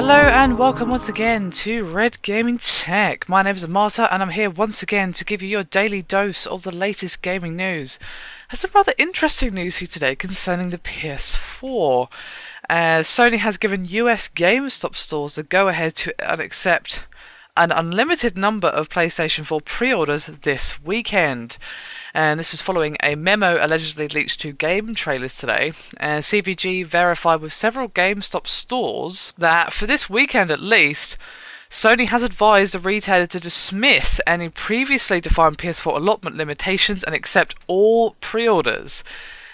Hello and welcome once again to Red Gaming Tech. My name is Marta and I'm here once again to give you your daily dose of the latest gaming news. I have some rather interesting news for you today concerning the PS4. Sony has given US GameStop stores the go-ahead to accept an unlimited number of PlayStation 4 pre-orders this weekend. And this is following a memo allegedly leaked to game trailers today. CVG verified with several GameStop stores that for this weekend at least, Sony has advised the retailer to dismiss any previously defined PS4 allotment limitations and accept all pre-orders.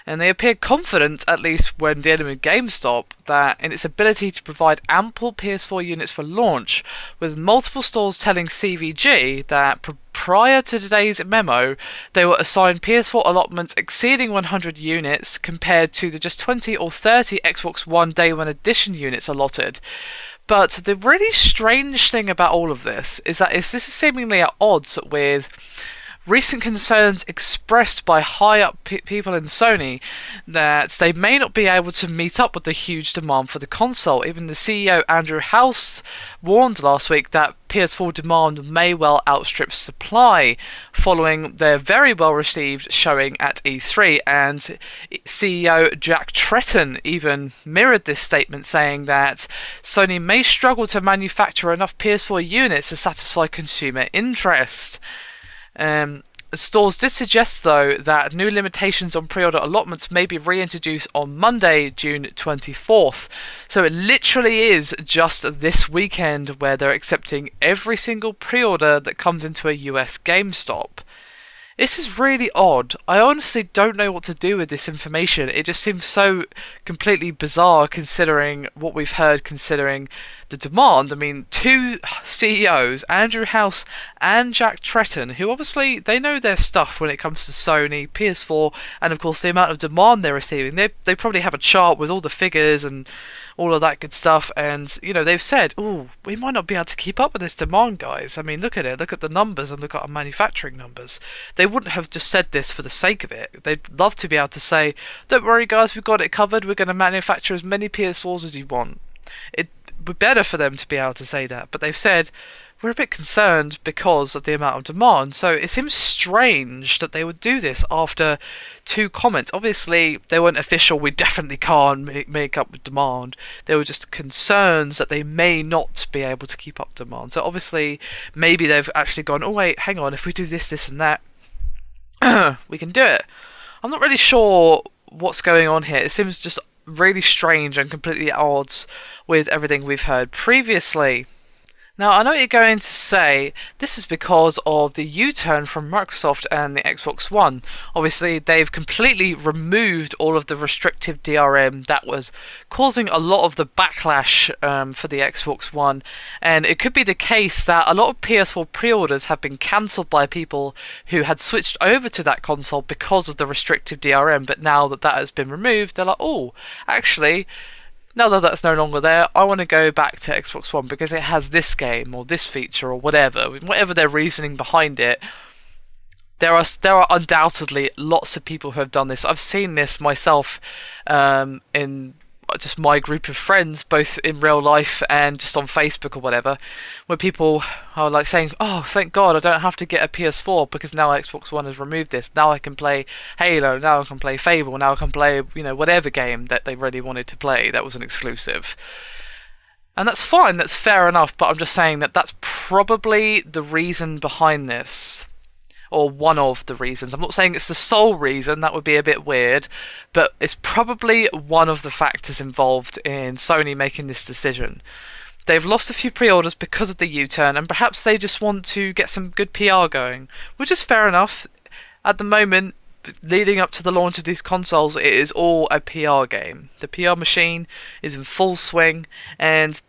And they appear confident, at least when dealing with GameStop, that in its ability to provide ample PS4 units for launch, with multiple stores telling CVG that prior to today's memo, they were assigned PS4 allotments exceeding 100 units compared to the just 20 or 30 Xbox One Day 1 Edition units allotted. But the really strange thing about all of this is that this is seemingly at odds with recent concerns expressed by high-up people in Sony that they may not be able to meet up with the huge demand for the console. Even the CEO, Andrew House, warned last week that PS4 demand may well outstrip supply following their very well-received showing at E3, and CEO Jack Tretton even mirrored this statement, saying that Sony may struggle to manufacture enough PS4 units to satisfy consumer interest. Stores did suggest, though, that new limitations on pre-order allotments may be reintroduced on Monday, June 24th. So it literally is just this weekend where they're accepting every single pre-order that comes into a US GameStop. This is really odd. I honestly don't know what to do with this information. It just seems so completely bizarre considering what we've heard, considering the demand. I mean, two CEOs, Andrew House and Jack Tretton, who obviously, they know their stuff when it comes to Sony, PS4, and of course the amount of demand they're receiving. They probably have a chart with all the figures and all of that good stuff, and, you know, they've said, oh, we might not be able to keep up with this demand, guys. I mean, look at it, look at the numbers and look at our manufacturing numbers. They wouldn't have just said this for the sake of it. They'd love to be able to say, don't worry guys, we've got it covered, we're going to manufacture as many PS4s as you want. It would be better for them to be able to say that, but they've said, we're a bit concerned because of the amount of demand. So it seems strange that they would do this after two comments. Obviously, they weren't official, we definitely can't make up with demand. They were just concerns that they may not be able to keep up demand. So obviously, maybe they've actually gone, oh wait, hang on, if we do this, this and that, we can do it. I'm not really sure what's going on here. It seems just really strange and completely at odds with everything we've heard previously. Now, I know what you're going to say, this is because of the U-turn from Microsoft and the Xbox One. Obviously, they've completely removed all of the restrictive DRM that was causing a lot of the backlash for the Xbox One. And it could be the case that a lot of PS4 pre-orders have been cancelled by people who had switched over to that console because of the restrictive DRM. But now that that has been removed, they're like, oh, actually, now that that's no longer there, I want to go back to Xbox One because it has this game or this feature or whatever their reasoning behind it. There are undoubtedly lots of people who have done this. I've seen this myself in just my group of friends, both in real life and just on Facebook or whatever, where people are like saying, oh, thank God I don't have to get a PS4 because now Xbox One has removed this. Now I can play Halo, now I can play Fable, now I can play, you know, whatever game that they really wanted to play that was an exclusive. And that's fine, that's fair enough, but I'm just saying that that's probably the reason behind this. Or one of the reasons. I'm not saying it's the sole reason, that would be a bit weird, but it's probably one of the factors involved in Sony making this decision. They've lost a few pre-orders because of the U-turn, and perhaps they just want to get some good PR going, which is fair enough. At the moment, leading up to the launch of these consoles, it is all a PR game. The PR machine is in full swing, and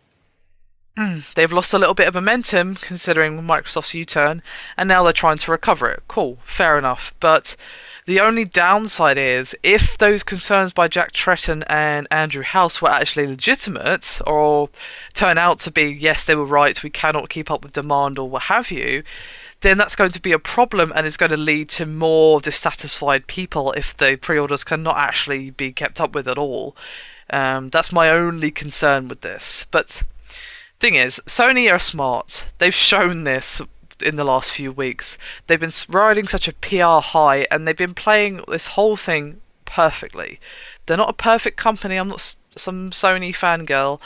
they've lost a little bit of momentum considering Microsoft's U-turn, and now they're trying to recover it. Cool, fair enough. But the only downside is, if those concerns by Jack Tretton and Andrew House were actually legitimate, or turn out to be, yes, they were right, we cannot keep up with demand or what have you, then that's going to be a problem and is going to lead to more dissatisfied people if the pre-orders cannot actually be kept up with at all. That's my only concern with this. But Thing is, Sony are smart. They've shown this in the last few weeks. They've been riding such a PR high, and they've been playing this whole thing perfectly. They're not a perfect company. I'm not some Sony fangirl.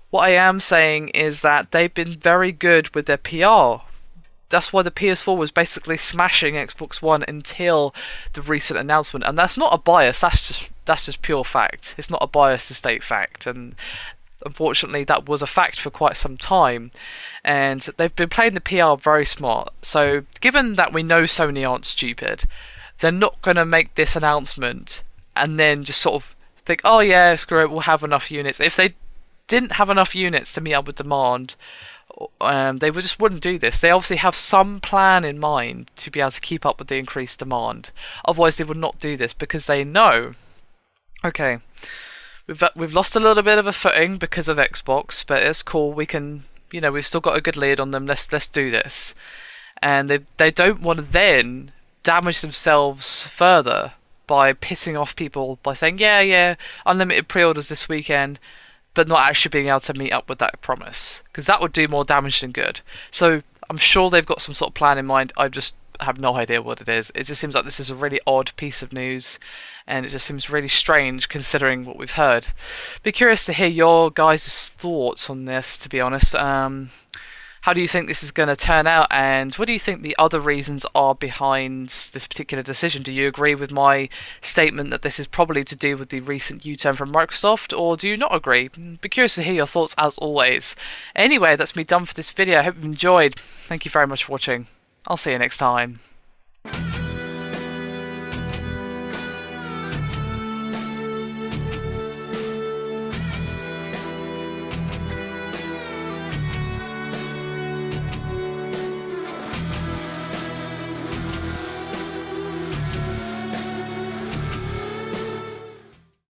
What I am saying is that they've been very good with their PR. That's why the PS4 was basically smashing Xbox One until the recent announcement, and that's not a bias. That's just pure fact. It's not a bias to state fact, and unfortunately that was a fact for quite some time. And they've been playing the PR very smart. So given that we know Sony aren't stupid, they're not going to make this announcement and then just sort of think, oh yeah, screw it, we'll have enough units. If they didn't have enough units to meet up with demand, they just wouldn't do this. They obviously have some plan in mind to be able to keep up with the increased demand. Otherwise, they would not do this, because they know, okay, we've lost a little bit of a footing because of Xbox, but it's cool. We can, we've still got a good lead on them. Let's do this, and they don't want to then damage themselves further by pissing off people by saying, yeah, unlimited pre-orders this weekend, but not actually being able to meet up with that promise, because that would do more damage than good. So I'm sure they've got some sort of plan in mind. I just have no idea what it is. It just seems like this is a really odd piece of news, and it just seems really strange considering what we've heard. Be curious to hear your guys' thoughts on this, to be honest. How do you think this is going to turn out, and what do you think the other reasons are behind this particular decision? Do you agree with my statement that this is probably to do with the recent U-turn from Microsoft, or do you not agree? Be curious to hear your thoughts as always. Anyway, that's me done for this video. I hope you enjoyed. Thank you very much for watching. I'll see you next time.